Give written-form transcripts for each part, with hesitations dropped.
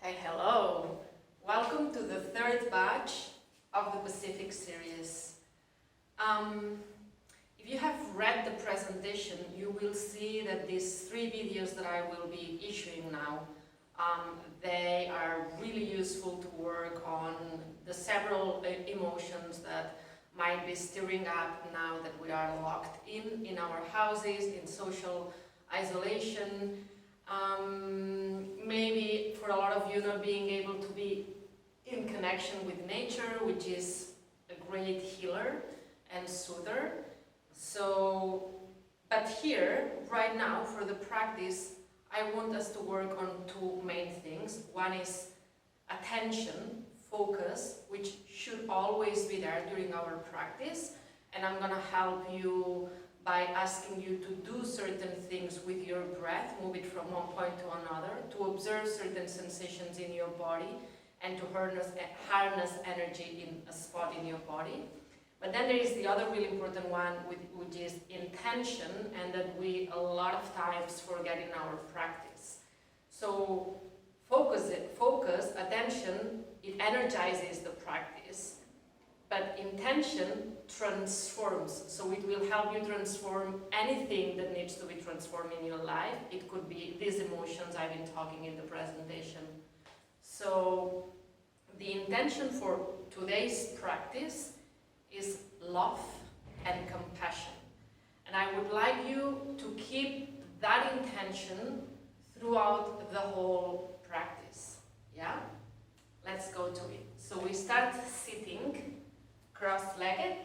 Hey, hello! Welcome to the third batch of the Pacific series. If you have read the presentation, you will see that these 3 videos that I will be issuing now, they are really useful to work on the several emotions that might be stirring up now that we are locked in our houses, in social isolation. Maybe for a lot of you not being able to be in connection with nature, which is a great healer and soother. So, but here, right now, for the practice, I want us to work on 2 main things. One is attention, focus, which should always be there during our practice. And I'm going to help you by asking you to do certain things with your breath, move it from one point to another, to observe certain sensations in your body, and to harness energy in a spot in your body. But then there is the other really important one, which is intention, and that we a lot of times forget in our practice. So focus, attention, it energizes the practice. But intention transforms, so it will help you transform anything that needs to be transformed in your life. It could be these emotions I've been talking in the presentation. So the intention for today's practice is love and compassion. And I would like you to keep that intention throughout the whole practice. Yeah? Let's go to it. So we start sitting cross-legged.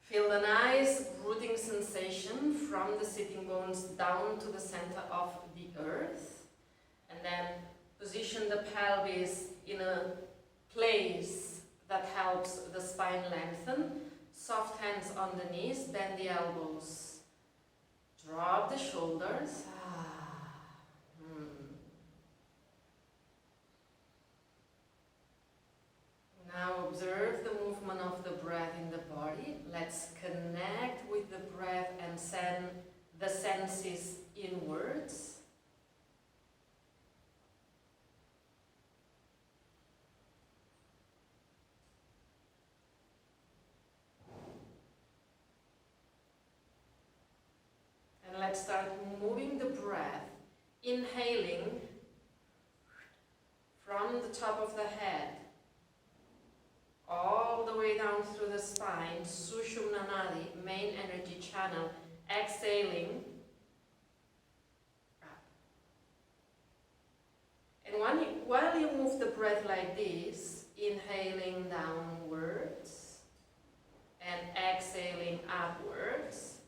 Feel the nice rooting sensation from the sitting bones down to the center of the earth. And then position the pelvis in a place that helps the spine lengthen. Soft hands on the knees, bend the elbows. Drop the shoulders. Now observe the movement of the breath in the body. Let's connect with the breath and send the senses inwards. And let's start moving the breath, inhaling from the top of the head, all the way down through the spine, Sushumna Nadi, main energy channel, exhaling up. And while you move the breath like this, inhaling downwards and exhaling upwards,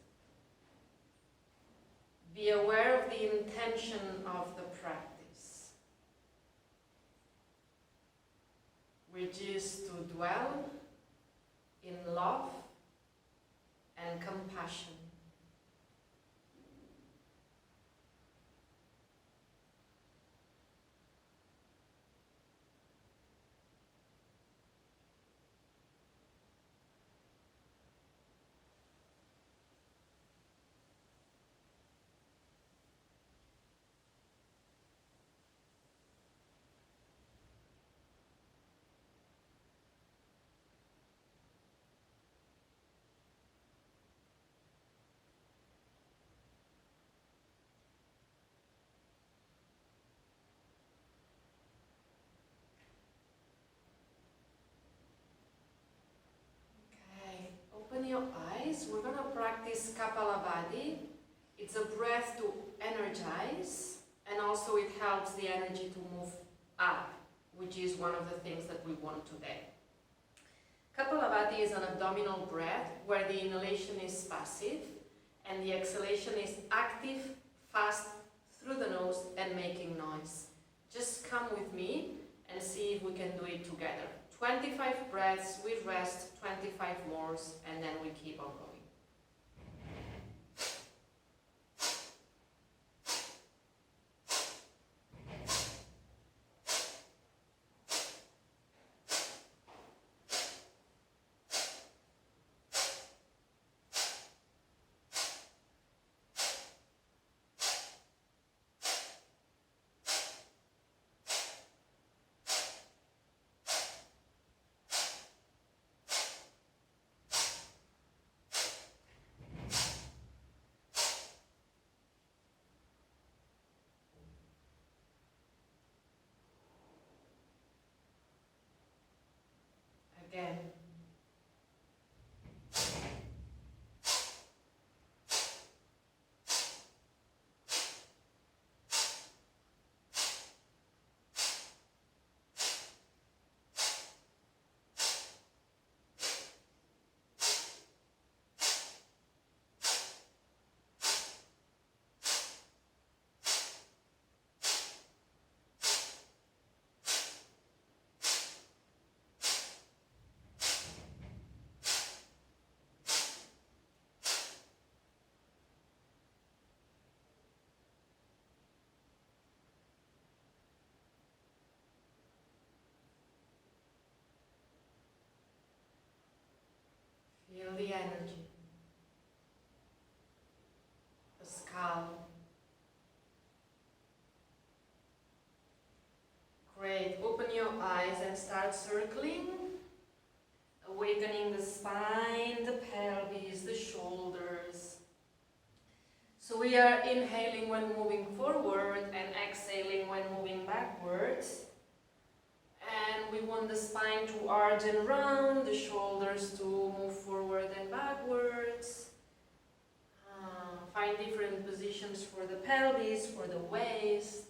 be aware of the intention of the practice, which is to dwell in love and compassion. Open your eyes. We're going to practice Kapalabhati. It's a breath to energize, and also it helps the energy to move up, which is one of the things that we want today. Kapalabhati is an abdominal breath where the inhalation is passive and the exhalation is active, fast, through the nose and making noise. Just come with me and see if we can do it together. 25 breaths, we rest, 25 more, and then we keep on going. skull. Great. Open your eyes and start circling, awakening the spine, the pelvis, the shoulders. So we are inhaling when moving forward and exhaling when moving backwards. And we want the spine to arch and round, the shoulders to move forward and backwards. Find different positions for the pelvis, for the waist,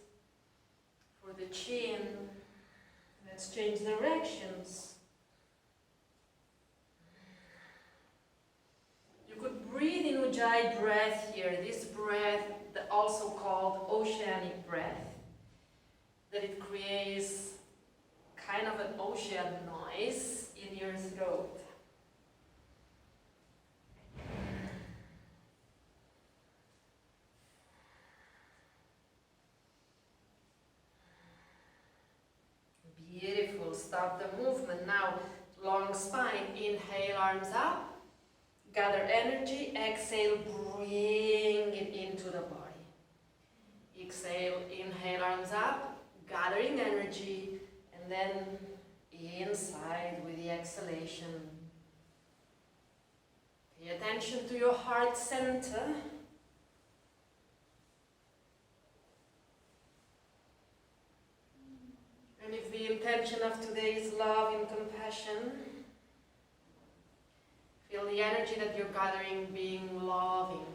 for the chin. Let's change directions. You could breathe in Ujjayi breath here. This breath, also called Oceanic Breath, that it creates kind of an ocean noise in your throat. Beautiful. Stop the movement. Now, long spine. Inhale, arms up. Gather energy. Exhale, bring it into the body. Exhale, inhale, arms up. Gathering energy. And then inside with the exhalation. Pay attention to your heart center. And if the intention of today is love and compassion, feel the energy that you're gathering being loving.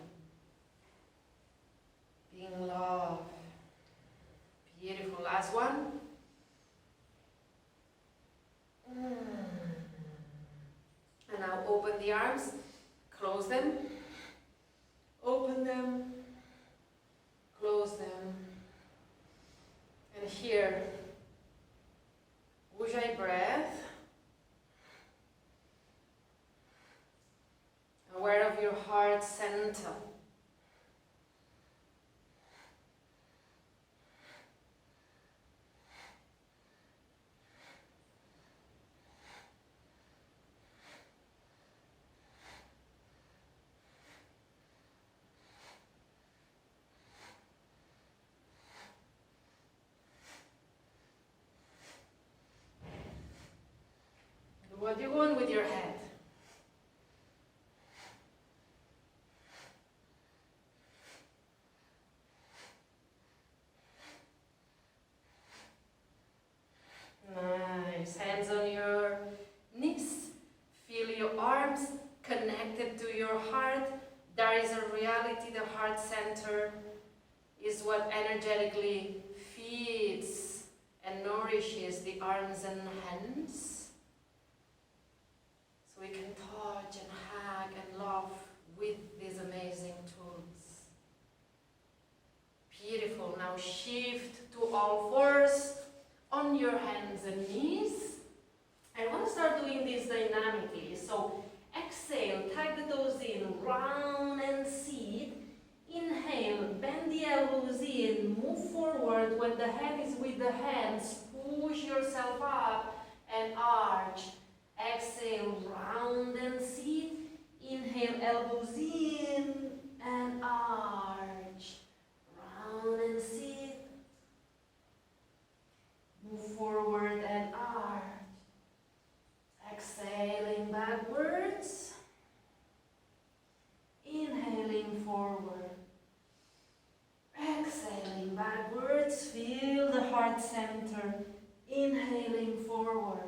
Being love. Beautiful. Last one. And now open the arms, close them, open them, close them. And here, Ujjayi breath. Aware of your heart center. What do you want with your head? Nice. Hands on your knees. Feel your arms connected to your heart. There is a reality. The heart center is what energetically feeds and nourishes the arms and hands. So we can touch and hug and love with these amazing tools. Beautiful. Now shift to all fours on your hands and knees. I want to start doing this dynamically. So exhale, tuck the toes in, round and seat. Inhale, bend the elbows in, move forward. When the head is with the hands, push yourself up and arch. Exhale, round and seat. Inhale, elbows in and arch. Round and seat. Move forward and arch. Exhaling backwards. Inhaling forward. Exhaling backwards. Feel the heart center. Inhaling forward.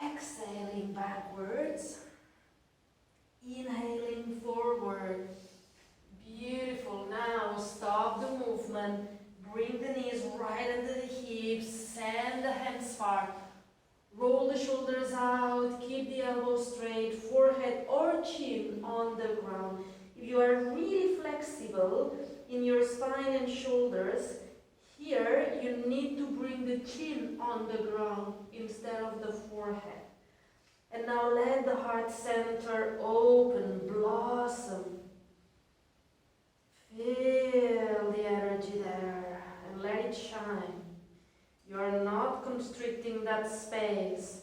Exhaling backwards. Inhaling forward. Beautiful. Now stop the movement. Bring the knees right under the hips. Send the hands far. Roll the shoulders out. Keep the elbows straight. Forehead or chin on the ground. If you are really flexible in your spine and shoulders, here you need to bring the chin on the ground instead of the forehead. And now let the heart center open, blossom. Feel the energy there and let it shine. You are not constricting that space.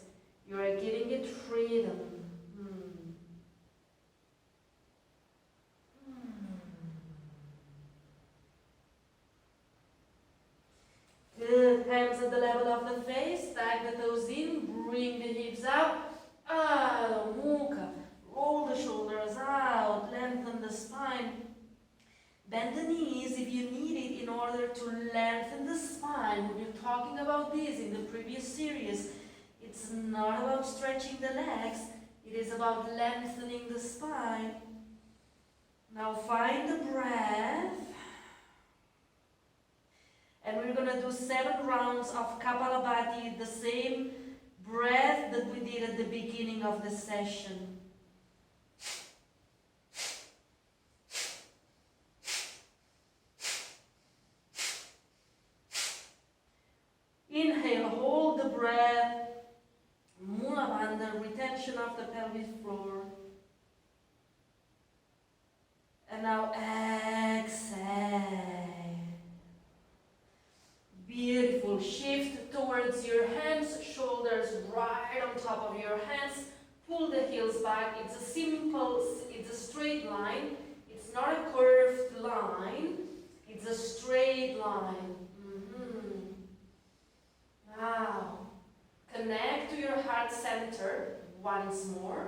You are giving it freedom. the level of the face, tag the toes in, bring the hips out, Adho Mukha, roll the shoulders out, lengthen the spine, bend the knees if you need it in order to lengthen the spine. We were talking about this in the previous series. It's not about stretching the legs, it is about lengthening the spine. Now find the breath. And we're going to do 7 rounds of Kapalabhati, the same breath that we did at the beginning of the session. Inhale, hold the breath, Mula Bandha, retention of the pelvic floor. And now exhale. Beautiful. Shift towards your hands, shoulders right on top of your hands. Pull the heels back. It's a simple, it's a straight line. It's not a curved line. It's a straight line. Now, connect to your heart center once more.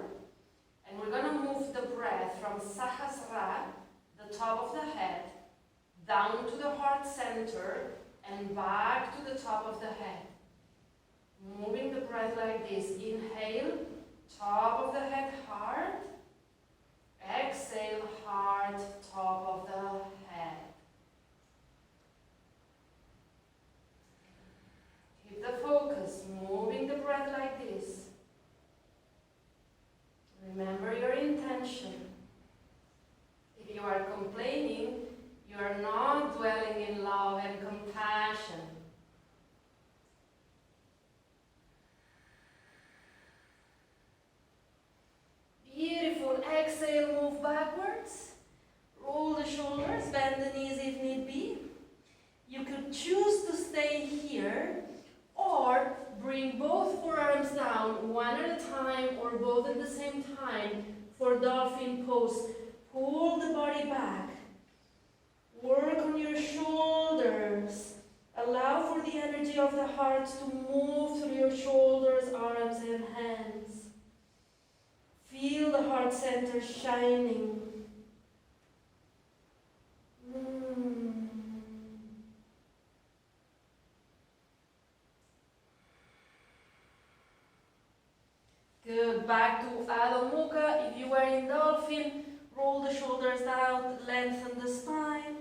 And we're going to move the breath from Sahasrara, the top of the head, down to the heart center, and back to the top of the head. Moving the breath like this. Inhale, top of the head, heart. Exhale, heart, top of the head. Keep the focus, moving the breath like this. Remember your intention. If you are complaining, you are not dwelling in love and compassion. Beautiful. Exhale, move backwards. Roll the shoulders, bend the knees if need be. You could choose to stay here or bring both forearms down, one at a time or both at the same time for dolphin pose. Pull the body back. Work on your shoulders. Allow for the energy of the heart to move through your shoulders, arms and hands. Feel the heart center shining. Good. Back to Adho Mukha. If you are in dolphin, roll the shoulders out, lengthen the spine.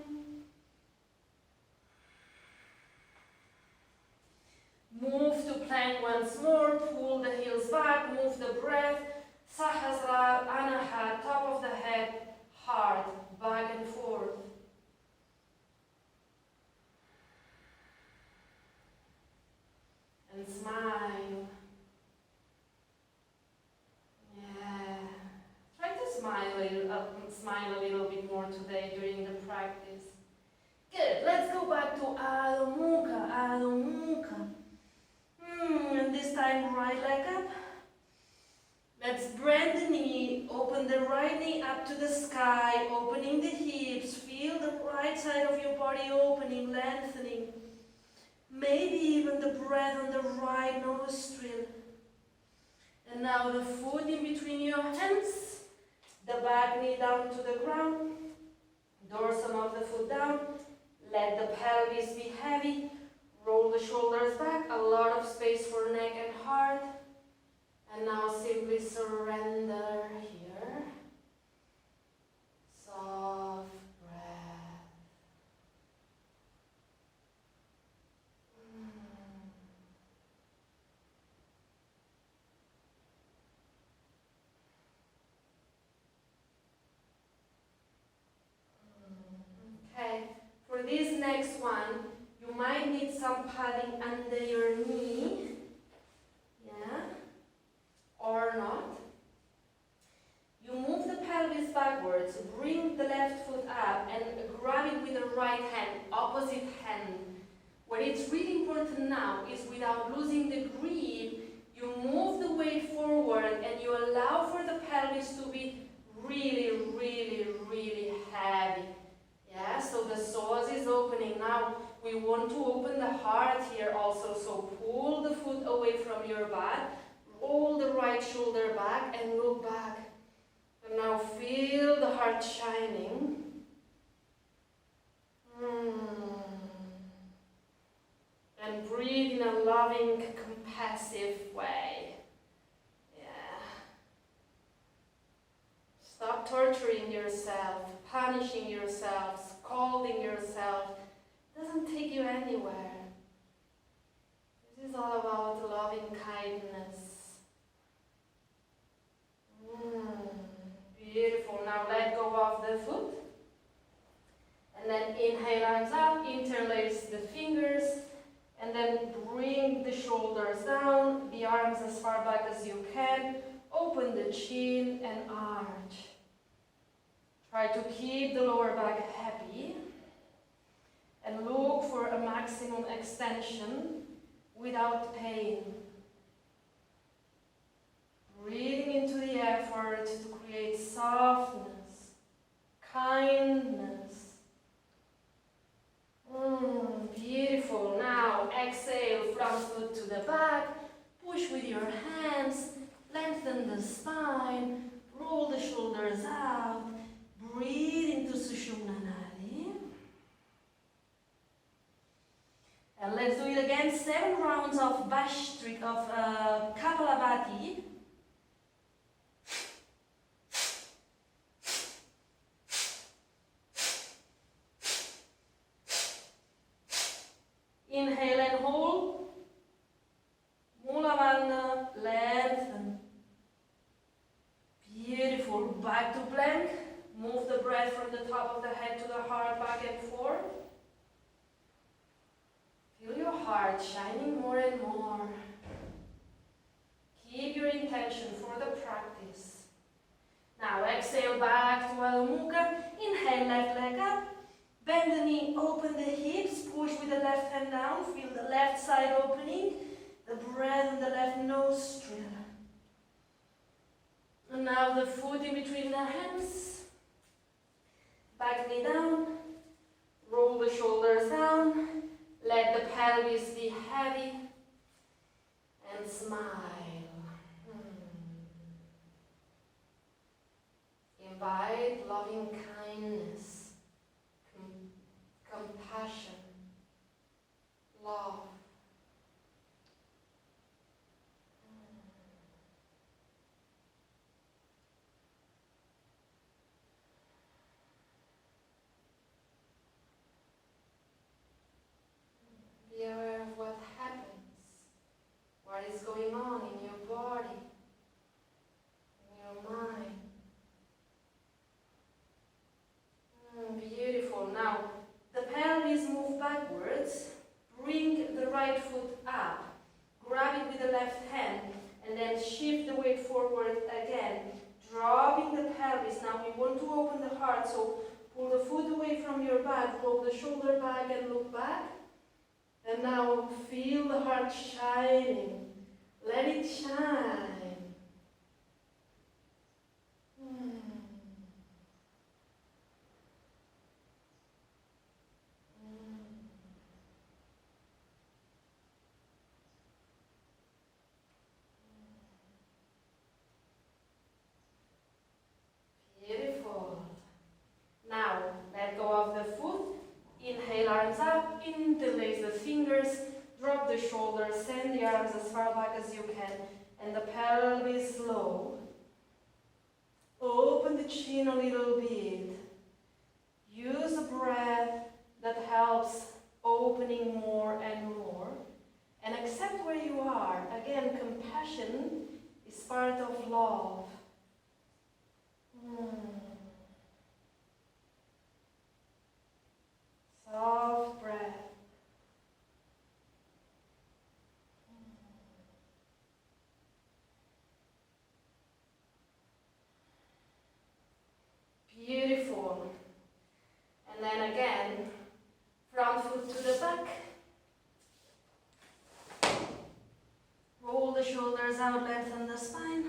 Move to plank once more, pull the heels back, move the breath. Sahasrara, Anahat, top of the head, heart, back and forth. And smile. Yeah. Try to smile a little bit more today during the practice. Good. Let's go back to Adho Mukha, Adho Mukha. And this time right leg up. Let's bend the knee, open the right knee up to the sky, opening the hips, feel the right side of your body opening, lengthening. Maybe even the breath on the right nostril. And now the foot in between your hands, the back knee down to the ground, dorsum of the foot down, let the pelvis be heavy, roll the shoulders back, a lot of space for neck and heart. And now simply surrender here. Soft breath. Okay, for this next one, you might need some padding under your knee. Yeah. Or not. You move the pelvis backwards, bring the left foot up and grab it with the right hand, opposite hand. What is really important now is without losing the grip, you move the weight forward and you allow for the pelvis to be really, really, really heavy. Yeah, so the psoas is opening. Now we want to open the heart here also, so away from your butt. Roll the right shoulder back and look back. And now feel the heart shining. And breathe in a loving, compassive way. Yeah. Stop torturing yourself, punishing yourself, scolding yourself. It doesn't take you anywhere. This is all about loving kindness. Beautiful. Now let go of the foot. And then inhale, arms up, interlace the fingers, and then bring the shoulders down, the arms as far back as you can. Open the chin and arch. Try to keep the lower back happy. And look for a maximum extension without pain. Breathing into the effort to create softness, kindness. Beautiful. Now exhale, front foot to the back. Push with your hands. Lengthen the spine. Roll the shoulders out. Breathe into Sushumna Nadi. And let's do it again. 7 rounds of Bhastrika, of Kapalabhati. Inhale and hold. Mula Bandha, lengthen. Beautiful. Back to plank. Move the breath from the top of the head to the heart, back and forth. Feel your heart shining more and more. Keep your intention for the practice. Now exhale back to Adho Mukha. Inhale, left leg up. Bend the knee, open the hips, push with the left hand down, feel the left side opening, the breath in the left nostril. And now the foot in between the hands, back knee down, roll the shoulders down, let the pelvis be heavy, and smile. Invite loving kindness. Compassion, love. Be aware of what happens, what is going on in your body, in your mind. Beautiful. Now, the pelvis move backwards, bring the right foot up, grab it with the left hand, and then shift the weight forward again, dropping the pelvis. Now we want to open the heart, so pull the foot away from your back, roll the shoulder back and look back. And now feel the heart shining. Let it shine. Now, let go of the foot, inhale, arms up, interlace the fingers, drop the shoulders, send the arms as far back as you can, and the pelvis low. Open the chin a little bit. Use a breath that helps opening more and more. And accept where you are. Again, compassion is part of love. Soft breath. Beautiful. And then again, front foot to the back. Roll the shoulders out, lengthen the spine.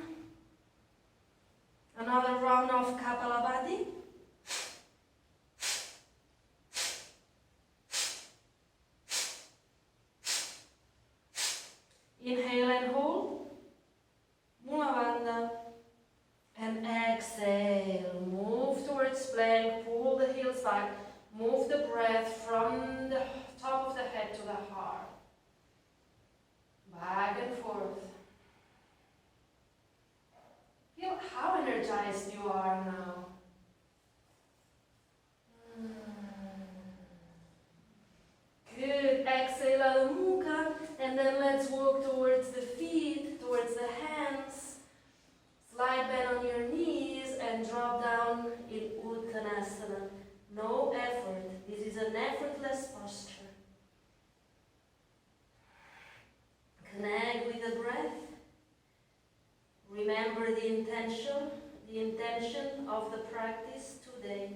Another round of Kapalabhati. Inhale and hold. Mula Bandha. And exhale. Move towards plank. Pull the heels back. Move the breath from the top of the head to the heart. Back and forth. Feel how energized you are now. Good. Exhale, Adho Mukha. And then let's walk towards the feet, towards the hands. Slide bend on your knees and drop down in Uttanasana. No effort. This is an effortless posture. Connect with the breath. Remember the intention of the practice today.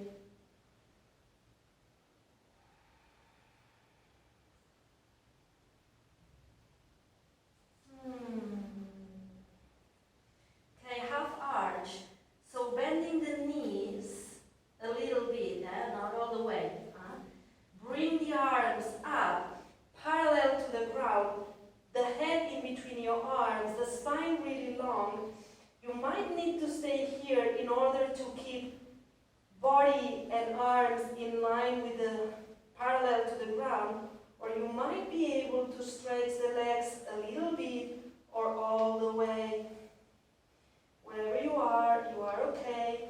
Okay, half arch. So bending the knees a little bit, not all the way. Bring the arms up, parallel to the ground. The head in between your arms, the spine really long. You might need to stay here in order to keep body and arms in line with the parallel to the ground, or you might be able to stretch the legs a little bit or all the way. Wherever you are okay.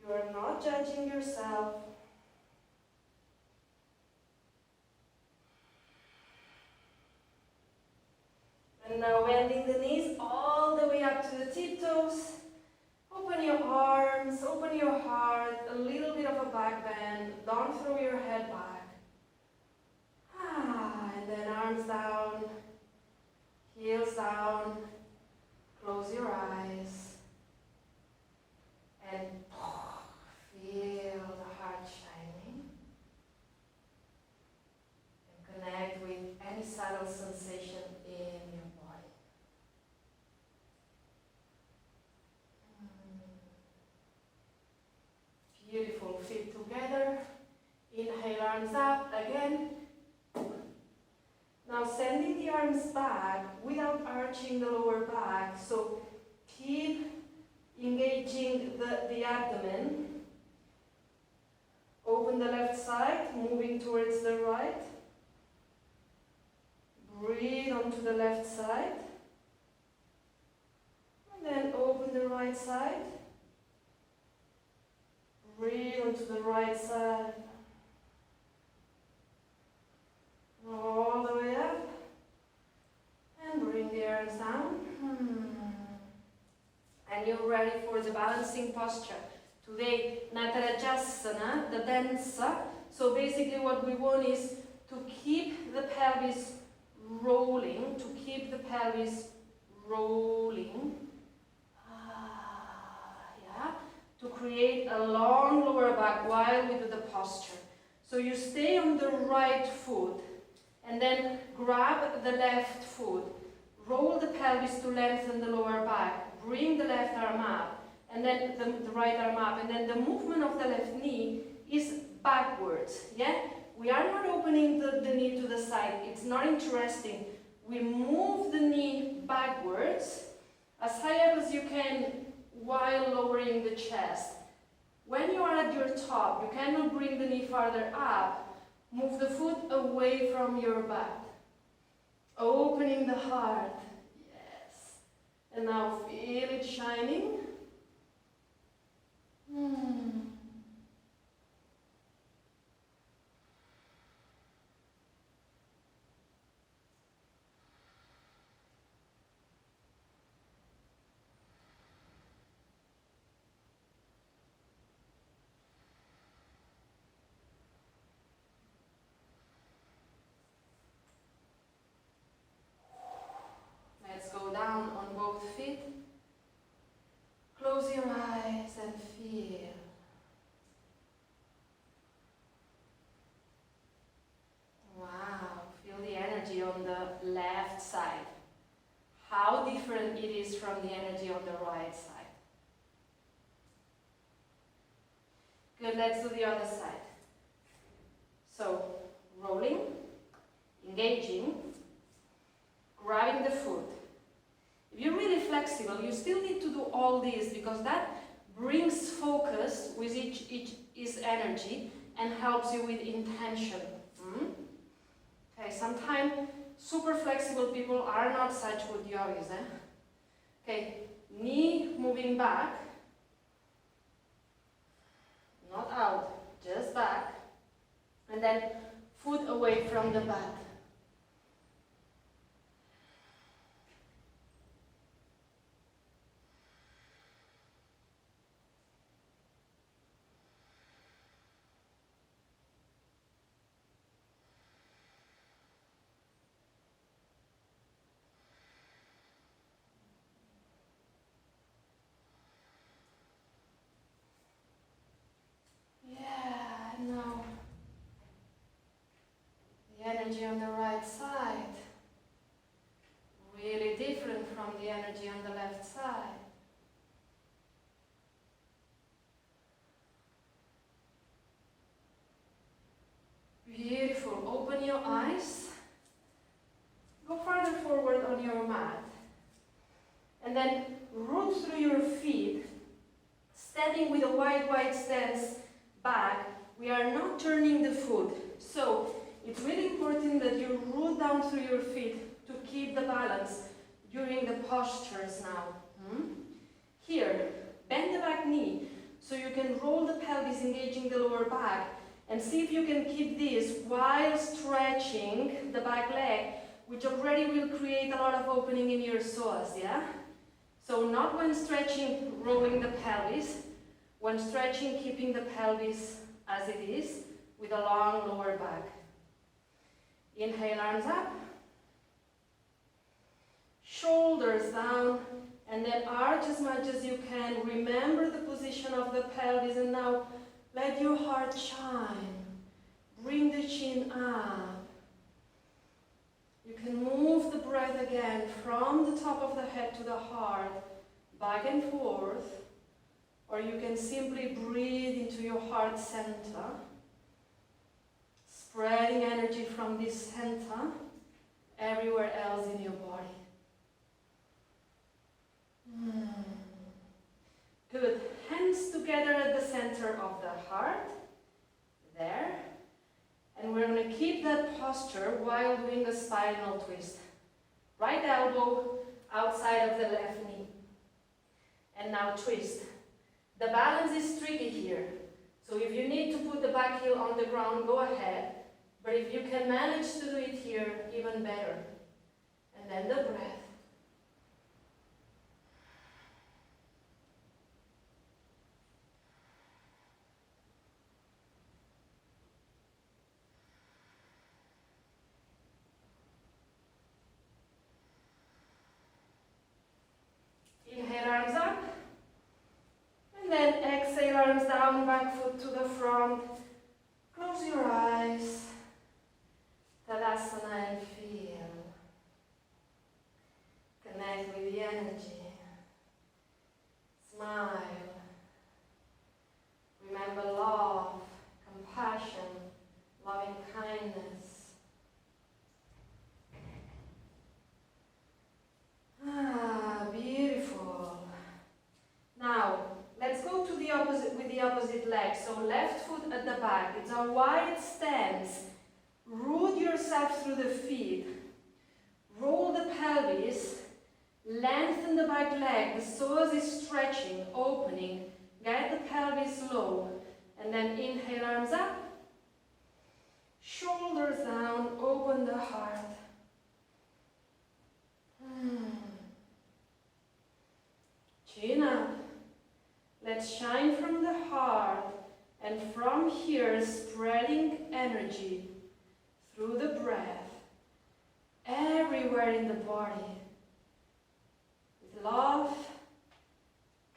You are not judging yourself. And now bending the knees all the way up to the tiptoes. Open your arms, open your heart, a little bit of a back bend. Don't throw your head back. And then arms down, heels down. Close your eyes. And feel the heart shining. And connect with any subtle sensation in your body. Beautiful. Feet together. Inhale, arms up again. Now sending the arms back without arching the lower back. So keep engaging the abdomen. Open the left side, moving towards the right. Breathe onto the left side. And then open the right side. Breathe onto the right side. All the way up. And bring the arms down. And you're ready for the balancing posture. Today, Natarajasana, the dansa. So basically what we want is to keep the pelvis rolling, to create a long lower back while we do the posture. So you stay on the right foot and then grab the left foot, roll the pelvis to lengthen the lower back, bring the left arm up, and then the right arm up, and then the movement of the left knee is backwards, yeah? We are not opening the knee to the side, it's not interesting. We move the knee backwards as high up as you can while lowering the chest. When you are at your top, you cannot bring the knee farther up. Move the foot away from your back. Opening the heart. Yes. And now feel it shining. Let's go down on both feet. Close your eyes and feel. Wow, feel the energy on the left side. How different it is from the energy on the right side. Good, let's do the other side. So, rolling, engaging, grabbing the food. If you're really flexible, you still need to do all this because that brings focus with each is energy and helps you with intention. Okay, sometimes super flexible people are not such good yogis. Okay, knee moving back, not out, just back, and then foot away from the butt. Energy on the right side, really different from the energy on the left side. Beautiful. Open your eyes. Go farther forward on your mat. And then root through your feet, standing with a wide stance back. We are not turning the foot. So it's really important that you root down through your feet to keep the balance during the postures now. Here, bend the back knee so you can roll the pelvis, engaging the lower back, and see if you can keep this while stretching the back leg, which already will create a lot of opening in your psoas, yeah? So not when stretching, rolling the pelvis, when stretching, keeping the pelvis as it is, with a long lower back. Inhale, arms up, shoulders down, and then arch as much as you can. Remember the position of the pelvis, and now let your heart shine. Bring the chin up. You can move the breath again from the top of the head to the heart, back and forth, or you can simply breathe into your heart center. Spreading energy from this center everywhere else in your body. Good. Hands together at the center of the heart. There. And we're going to keep that posture while doing the spinal twist. Right elbow outside of the left knee. And now twist. The balance is tricky here. So if you need to put the back heel on the ground, go ahead. But if you can manage to do it here, even better. And then the breath. Inhale, arms up. And then exhale, arms down, back foot to the front. Close your eyes. Tadasana and feel. Connect with the energy. Smile. Remember love, compassion, loving kindness. Beautiful. Now, let's go to the opposite with the opposite leg. So left foot at the back. It's a wide stance. Root yourself through the feet. Roll the pelvis. Lengthen the back leg. The psoas is stretching, opening. Get the pelvis low. And then inhale, arms up. Shoulders down. Open the heart. Chin up. Let's shine from the heart. And from here, spreading energy through the breath, everywhere in the body, with love,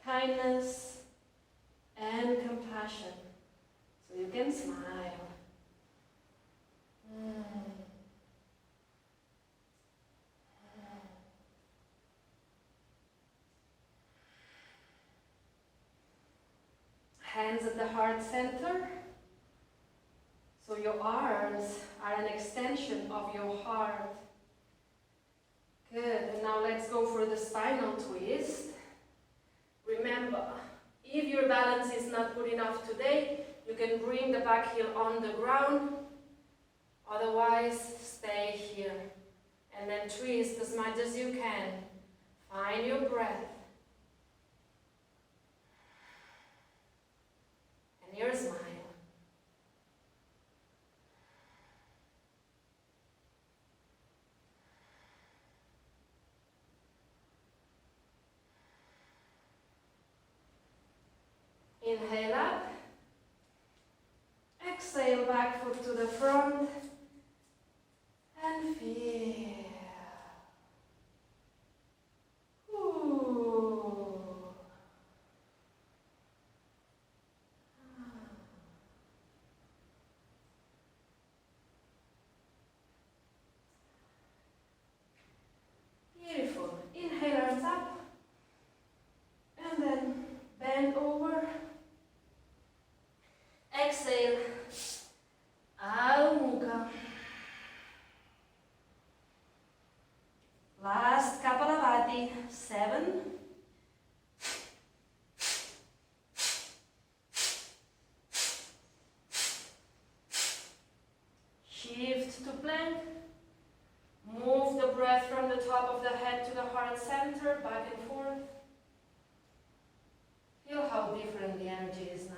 kindness, and compassion. So you can smile. Hands at the heart center. So your arms are an extension of your heart. Good, and now let's go for the spinal twist. Remember, if your balance is not good enough today, you can bring the back heel on the ground. Otherwise, stay here. And then twist as much as you can. Find your breath. And your smile. Inhale up. Exhale, back foot to the front. And feel. Beautiful. Inhale, arms up. And then bend over. Exhale. Adho Mukha. Last Kapalabhati. 7. Shift to plank. Move the breath from the top of the head to the heart center, back and forth. Feel how different the energy is now.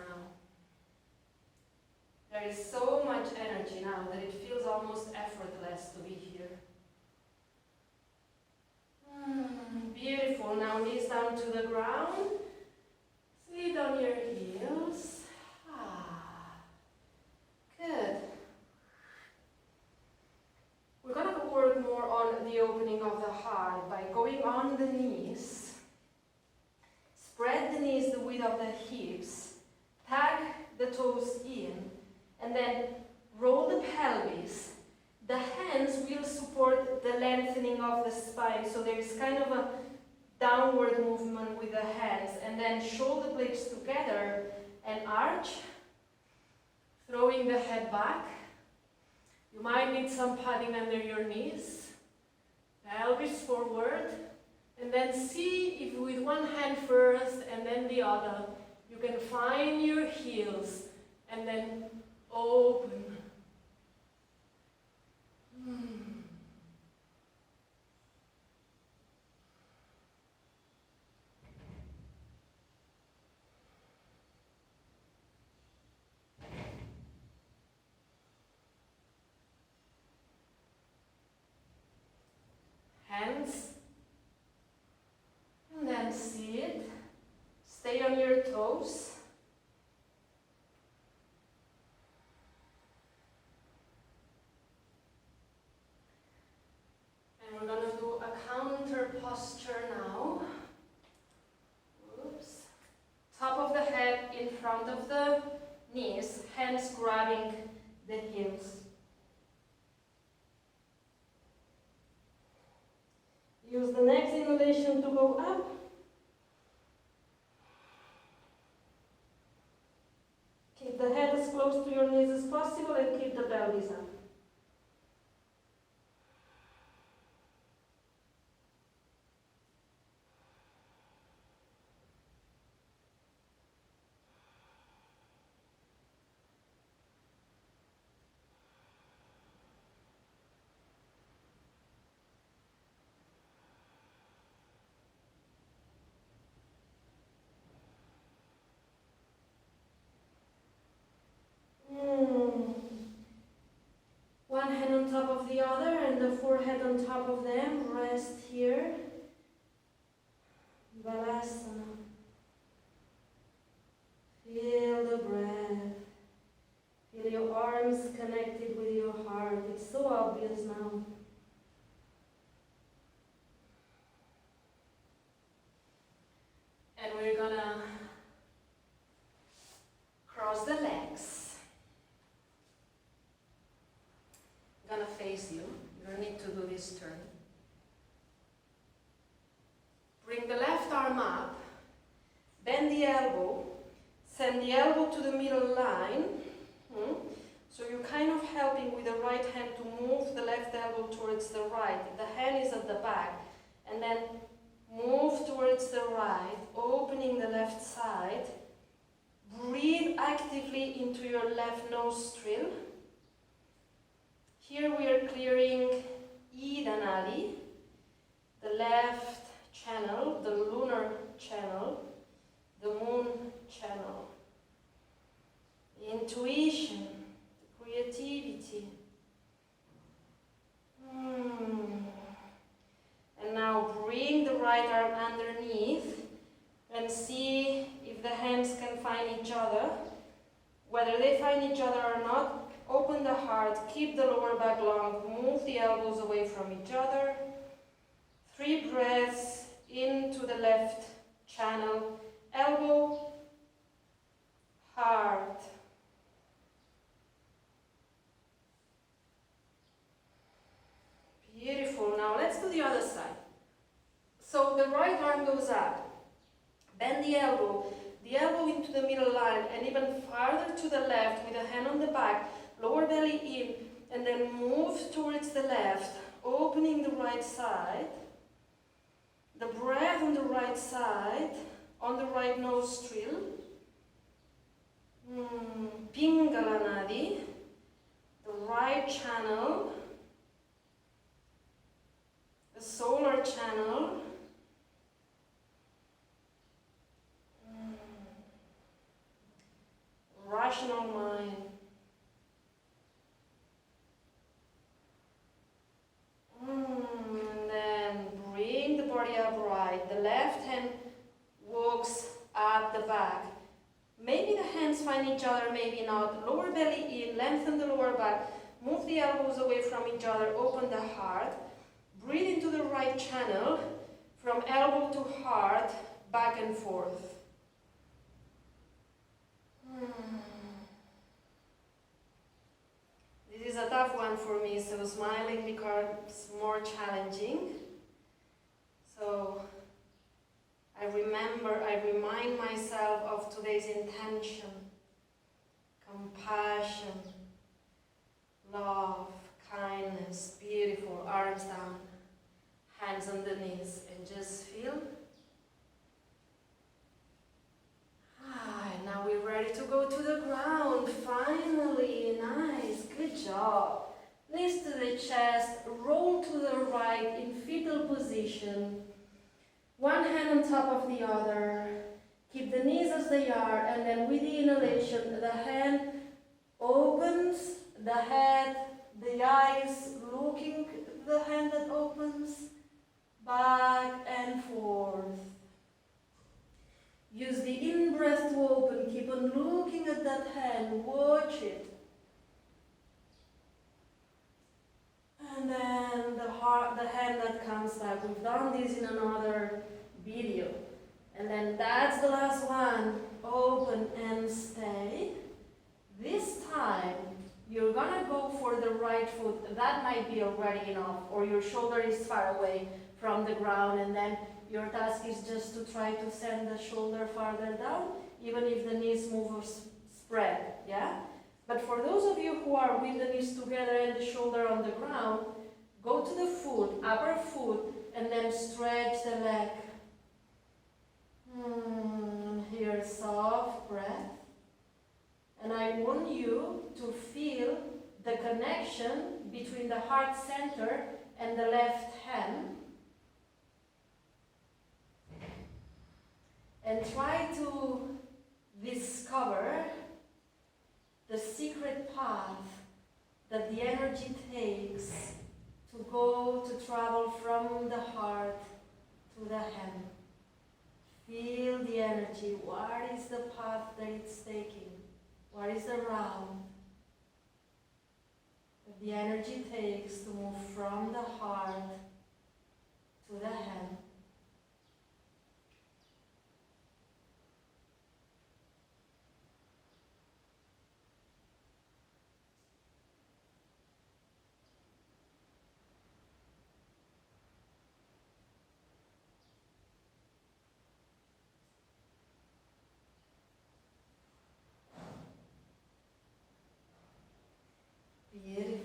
There is so much energy now that it feels almost effortless to be here. Beautiful. Now knees down to the ground. Sit on your heels. Good. We're going to work more on the opening of the heart by going on the knees. Spread the knees the width of the hips. Tuck the toes in. And then roll the pelvis. The hands will support the lengthening of the spine. So there is kind of a downward movement with the hands. And then shoulder blades together and arch. Throwing the head back. You might need some padding under your knees. Pelvis forward. And then see if with one hand first and then the other, you can find your heels and then open. Hands, and then sit. Stay on your toes. And we're going to do a counter posture now. Oops. Top of the head in front of the knees, hands grabbing the heels. Use the next inhalation to go up. Keep the head as close to your knees as possible and keep the pelvis up. One hand on top of the other and the forehead on top of them. Rest here. Balasana. Feel the breath. Feel your arms connected with your heart. It's so obvious now. And we're gonna cross the legs. Gonna face you. You don't need to do this turn. Bring the left arm up. Bend the elbow. Send the elbow to the middle line. So you kind of help helping with the right hand to move the left elbow towards the right. The hand is at the back. And then move towards the right, opening the left side. Breathe actively into your left nostril. Here we are clearing Ida Nadi, the left channel, the lunar channel, the moon channel. Intuition, creativity. And now bring the right arm underneath and see if the hands can find each other. Whether they find each other or not, open the heart, keep the lower back long, move the elbows away from each other. 3 breaths into the left channel, elbow, heart. Beautiful. Now let's do the other side. So the right arm goes up. Bend the elbow into the middle line and even farther to the left with a hand on the back, lower belly in, and then move towards the left, opening the right side. The breath on the right side, on the right nostril. Pingala Nadi, the right channel, the solar channel. Rational mind. And then bring the body upright. The left hand walks up the back. Maybe the hands find each other, maybe not. Lower belly in, lengthen the lower back. Move the elbows away from each other, open the heart. Breathe into the right channel, from elbow to heart, back and forth. This is a tough one for me, so smiling becomes more challenging. So I remind myself of today's intention, compassion, love, kindness, beautiful, arms down, hands on the knees, and just feel. And now we're ready to go to the ground. Finally, nice, good job. Knees to the chest, roll to the right in fetal position. One hand on top of the other. Keep the knees as they are, and then with the inhalation, the hand opens, the head, the eyes looking, the hand that opens, back and forth. Use the in-breath to open, keep on looking at that hand, watch it. And then the hand that comes back. We've done this in another video. And then that's the last one. Open and stay. This time, you're gonna go for the right foot. That might be already enough, or your shoulder is far away from the ground, and then your task is just to try to send the shoulder farther down, even if the knees move or spread, yeah? But for those of you who are with the knees together and the shoulder on the ground, go to the foot, upper foot, and then stretch the leg. Here, soft breath. And I want you to feel the connection between the heart center and the left hand. And try to discover the secret path that the energy takes to go to travel from the heart to the hand. Feel the energy. What is the path that it's taking? What is the route that the energy takes to move from the heart to the hand? Beautiful.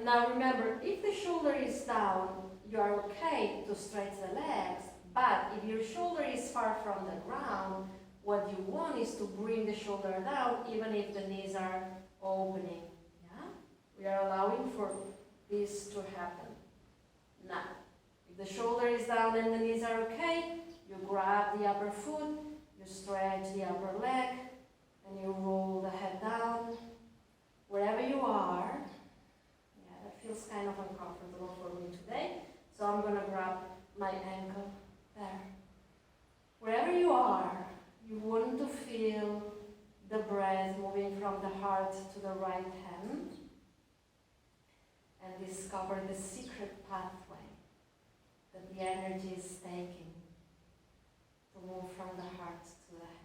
And now remember, if the shoulder is down, you are okay to stretch the legs, but if your shoulder is far from the ground, what you want is to bring the shoulder down even if the knees are opening. Yeah? We are allowing for this to happen. Now, if the shoulder is down and the knees are okay, you grab the upper foot, you stretch the upper leg, and you roll the head down. Wherever you are, yeah, that feels kind of uncomfortable for me today, so I'm going to grab my ankle there. Wherever you are, you want to feel the breath moving from the heart to the right hand and discover the secret pathway that the energy is taking to move from the heart to the head.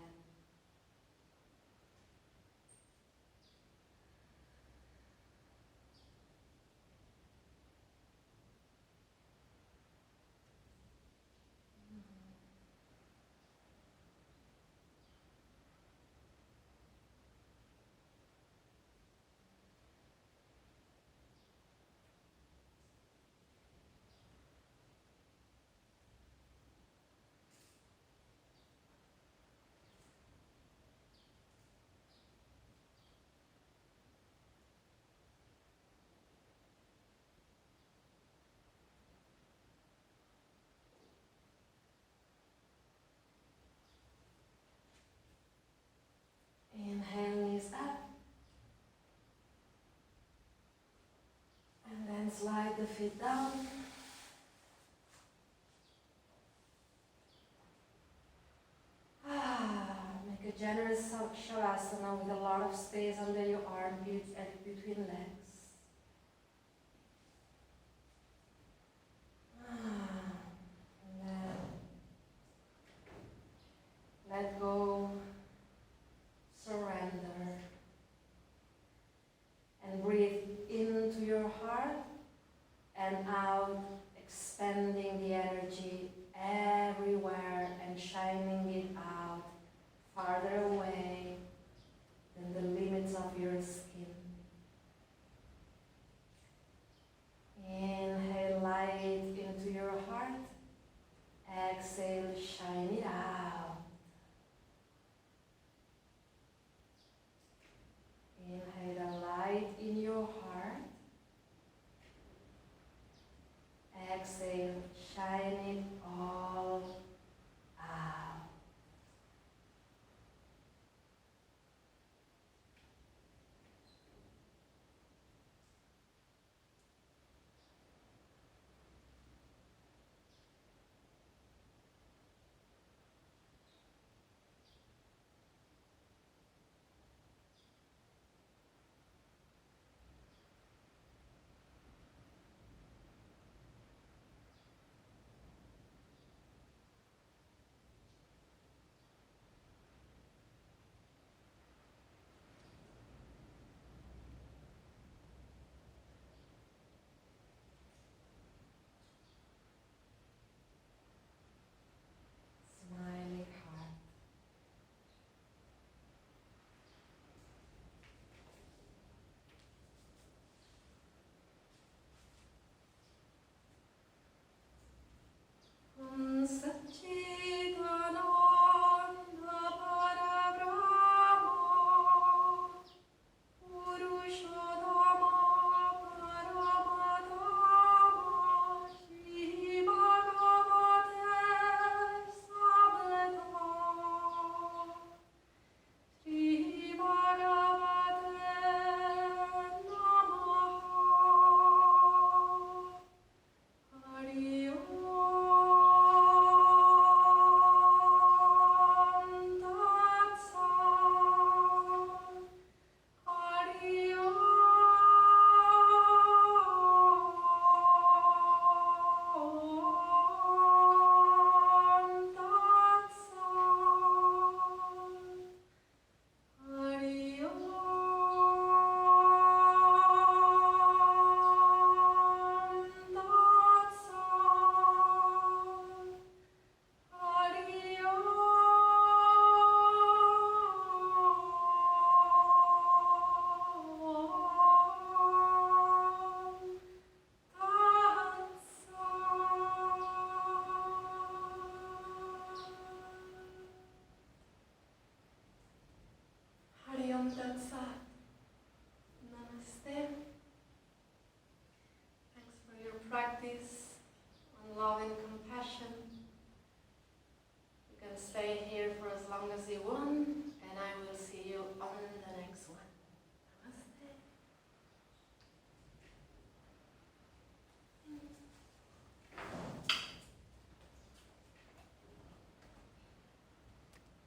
Inhale, knees up. And then slide the feet down. Make a generous shavasana with a lot of space under your armpits and between legs. And then let go, surrender, and breathe into your heart and out, expanding the energy everywhere and shining it out farther away than the limits of your skin. Inhale light into your heart. Exhale, shine it out. Inhale the light in your heart. Exhale, shine it